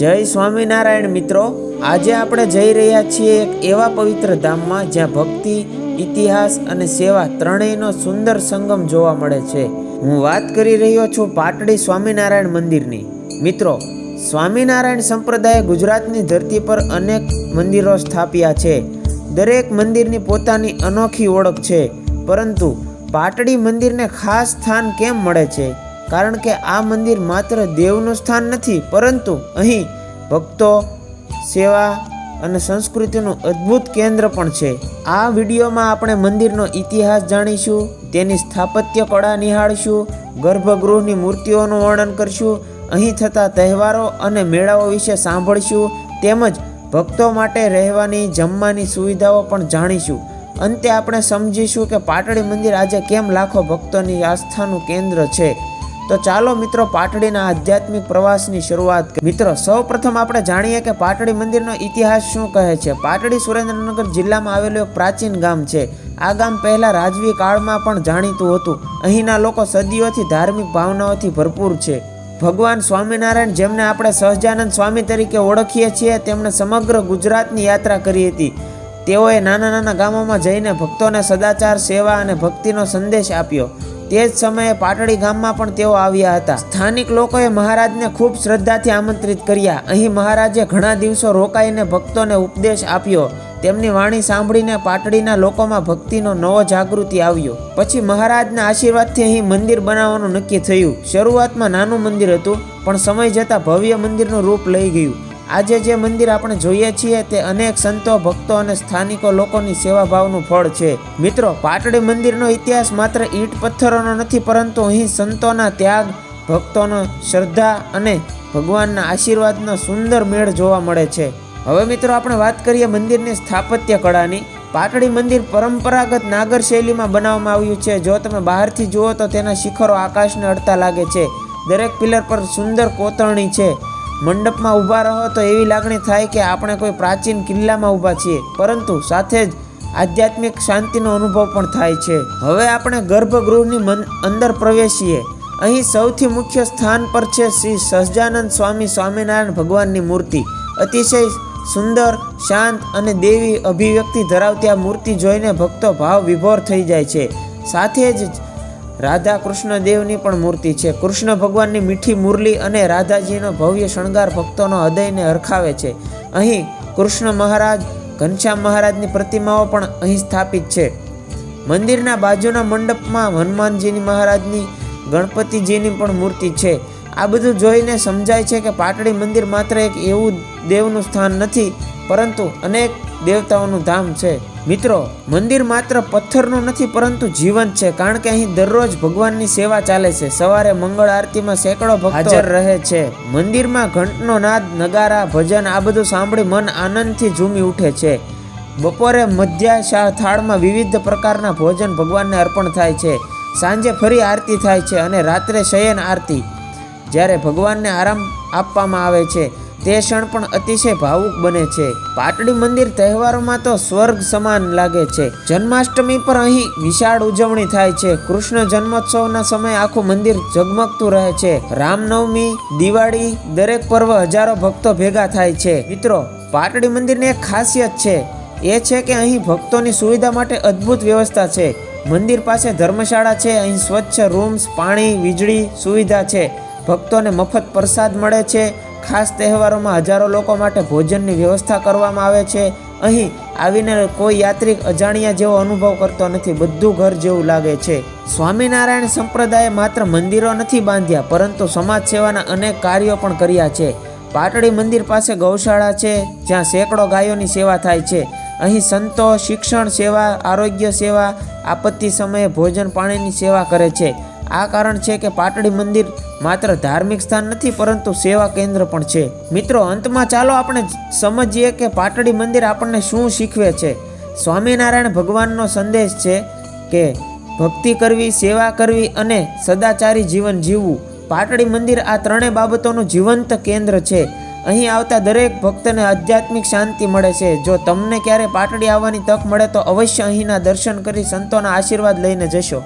જય સ્વામિનારાયણ મિત્રો, આજે આપણે જઈ રહ્યા છીએ એક એવા પવિત્ર ધામમાં જ્યાં ભક્તિ, ઇતિહાસ અને સેવા ત્રણેયનો સુંદર સંગમ જોવા મળે છે. હું વાત કરી રહ્યો છું પાટડી સ્વામિનારાયણ મંદિરની. મિત્રો, સ્વામિનારાયણ સંપ્રદાયે ગુજરાતની ધરતી પર અનેક મંદિરો સ્થાપ્યા છે. દરેક મંદિરની પોતાની અનોખી ઓળખ છે, પરંતુ પાટડી મંદિરને ખાસ સ્થાન કેમ મળે છે? કારણ કે આ મંદિર માત્ર દેવનું સ્થાન નથી, પરંતુ અહીં ભક્તો, સેવા અને સંસ્કૃતિનું અદ્ભુત કેન્દ્ર પણ છે. આ વિડીયોમાં આપણે મંદિરનો ઇતિહાસ જાણીશું, તેની સ્થાપત્ય કળા નિહાળીશું, ગર્ભગૃહની મૂર્તિઓનું વર્ણન કરીશું, અહીં થતા તહેવારો અને મેળાઓ વિશે સાંભળીશું, તેમજ ભક્તો માટે રહેવાની, જમવાની સુવિધાઓ પણ જાણીશું. અંતે આપણે સમજીશું કે પાટડી મંદિર આજે કેમ લાખો ભક્તોની આસ્થાનું કેન્દ્ર છે. તો ચાલો મિત્રો, પાટડીના આધ્યાત્મિક પ્રવાસની શરૂઆત કરીએ. મિત્રો, સૌ પ્રથમ આપણે જાણીએ કે પાટડી મંદિરનો ઇતિહાસ શું કહે છે. પાટડી સુરેન્દ્રનગર જિલ્લામાં આવેલું એક પ્રાચીન ગામ છે. આ ગામ પહેલાં રાજવી કાળમાં પણ જાણીતું હતું. અહીંના લોકો સદીઓથી ધાર્મિક ભાવનાઓથી ભરપૂર છે. ભગવાન સ્વામિનારાયણ, જેમને આપણે સહજાનંદ સ્વામી તરીકે ઓળખીએ છીએ, તેમણે સમગ્ર ગુજરાતની યાત્રા કરી હતી. તેઓએ નાના નાના ગામોમાં જઈને ભક્તોને સદાચાર, સેવા અને ભક્તિનો સંદેશ આપ્યો. તે જ સમયે પાટડી ગામમાં પણ તેઓ આવ્યા હતા. સ્થાનિક લોકોએ મહારાજને ખૂબ શ્રદ્ધાથી આમંત્રિત કર્યા. અહીં મહારાજે ઘણા દિવસો રોકાઈને ભક્તોને ઉપદેશ આપ્યો. તેમની વાણી સાંભળીને પાટડીના લોકોમાં ભક્તિનો નવો જાગૃતિ આવ્યો. પછી મહારાજના આશીર્વાદથી અહીં મંદિર બનાવવાનું નક્કી થયું. શરૂઆતમાં નાનું મંદિર હતું, પણ સમય જતાં ભવ્ય મંદિરનું રૂપ લઈ ગયું. આજે જે મંદિર આપણે જોઈએ છીએ તે અનેક સંતો, ભક્તો અને સ્થાનિકો લોકોની સેવાભાવનું ફળ છે. મિત્રો, પાટડી મંદિરનો ઇતિહાસ માત્ર ઈંટ પથ્થરોનો નથી, પરંતુ અહીં સંતોના ત્યાગ, ભક્તોનો શ્રદ્ધા અને ભગવાનના આશીર્વાદનો સુંદર મેળ જોવા મળે છે. હવે મિત્રો, આપણે વાત કરીએ મંદિરની સ્થાપત્ય કળાની. પાટડી મંદિર પરંપરાગત નાગર શૈલીમાં બનાવવામાં આવ્યું છે. જો તમે બહારથી જુઓ તો તેના શિખરો આકાશને અડતા લાગે છે. દરેક પિલર પર સુંદર કોતરણી છે. મંડપમાં ઊભા રહો તો એવી લાગણી થાય કે આપણે કોઈ પ્રાચીન કિલ્લામાં ઊભા છીએ, પરંતુ સાથે જ આધ્યાત્મિક શાંતિનો અનુભવ પણ થાય છે. હવે આપણે ગર્ભગૃહની અંદર પ્રવેશીએ. અહીં સૌથી મુખ્ય સ્થાન પર છે શ્રી સહજાનંદ સ્વામિનારાયણ ભગવાનની મૂર્તિ. અતિશય સુંદર, શાંત અને દેવી અભિવ્યક્તિ ધરાવતી આ મૂર્તિ જોઈને ભક્તો ભાવ વિભોર થઈ જાય છે. સાથે જ રાધા કૃષ્ણ દેવની પણ મૂર્તિ છે. કૃષ્ણ ભગવાનની મીઠી મુરલી અને રાધાજીનો ભવ્ય શણગાર ભક્તોનો હૃદયને હરખાવે છે. અહીં કૃષ્ણ મહારાજ, ઘનશ્યામ મહારાજની પ્રતિમાઓ પણ અહીં સ્થાપિત છે. મંદિરના બાજુના મંડપમાં હનુમાનજીની મહારાજની, ગણપતિજીની પણ મૂર્તિ છે. આ બધું જોઈને સમજાય છે કે પાટડી મંદિર માત્ર એક એવું દેવનું સ્થાન નથી, પરંતુ અનેક દેવતાઓનું ધામ છે. મિત્રો, મંદિર માત્ર પથ્થરનું નથી, પરંતુ જીવંત છે, કારણ કે અહીં દરરોજ ભગવાનની સેવા ચાલે છે. સવારે મંગળ આરતીમાં સેંકડો ભક્તો હાજર રહે છે. મંદિરમાં ઘંટનો નાદ, નગારા, ભજન આ બધું સાંભળી મન આનંદથી ઝૂમી ઉઠે છે. બપોરે મધ્યા થાળમાં વિવિધ પ્રકારના ભોજન ભગવાનને અર્પણ થાય છે. સાંજે ફરી આરતી થાય છે અને રાત્રે શયન આરતી, જ્યારે ભગવાનને આરામ આપવામાં આવે છે, તે ક્ષણ પણ અતિશય ભાવુક બને છે. પાટડી મંદિર તહેવારોમાં તો સ્વર્ગ સમાન લાગે છે. જન્માષ્ટમી પર અહીં વિશાળ ઉજવણી થાય છે. કૃષ્ણ જન્મોત્સવના સમયે આખું મંદિર ઝગમગતું રહે છે. રામનવમી, દિવાળી, દરેક પર્વ હજારો ભક્તો ભેગા થાય છે. મિત્રો, પાટડી મંદિરની એક ખાસિયત છે, એ છે કે અહીં ભક્તોની સુવિધા માટે અદ્ભુત વ્યવસ્થા છે. મંદિર પાસે ધર્મશાળા છે. અહીં સ્વચ્છ રૂમ્સ, પાણી, વીજળી સુવિધા છે. ભક્તોને મફત પ્રસાદ મળે છે. ખાસ તહેવારોમાં હજારો લોકો માટે ભોજનની વ્યવસ્થા કરવામાં આવે છે. અહીં આવીને કોઈ યાત્રિક અજાણ્યા જેવો અનુભવ કરતો નથી. બધું ઘર જેવું લાગે છે. સ્વામિનારાયણ સંપ્રદાયે માત્ર મંદિરો નથી બાંધ્યા, પરંતુ સમાજ સેવાના અનેક કાર્યો પણ કર્યા છે. પાટડી મંદિર પાસે ગૌશાળા છે, જ્યાં સેંકડો ગાયોની સેવા થાય છે. અહીં સંતો શિક્ષણ સેવા, આરોગ્ય સેવા, આપત્તિ સમયે ભોજન પાણીની સેવા કરે છે. આ કારણ છે કે પાટડી મંદિર માત્ર ધાર્મિક સ્થાન નથી, પરંતુ સેવા કેન્દ્ર પણ છે. મિત્રો, અંતમાં ચાલો આપણે સમજીએ કે પાટડી મંદિર આપણને શું શીખવે છે. સ્વામિનારાયણ ભગવાનનો સંદેશ છે કે ભક્તિ કરવી, સેવા કરવી અને સદાચારી જીવન જીવવું. પાટડી મંદિર આ ત્રણેય બાબતોનું જીવંત કેન્દ્ર છે. અહીં આવતા દરેક ભક્તને આધ્યાત્મિક શાંતિ મળે છે. જો તમને ક્યારે પાટડી આવવાની તક મળે તો અવશ્ય અહીંના દર્શન કરી સંતોના આશીર્વાદ લઈને જશો.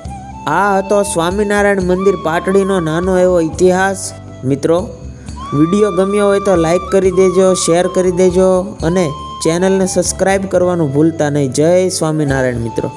આ હતો સ્વામિનારાયણ મંદિર પાટડીનો નાનો એવો ઇતિહાસ. મિત્રો, વિડીયો ગમ્યો હોય તો લાઈક કરી દેજો, શેર કરી દેજો અને ચેનલને સબસ્ક્રાઈબ કરવાનું ભૂલતા નહીં. જય સ્વામિનારાયણ મિત્રો.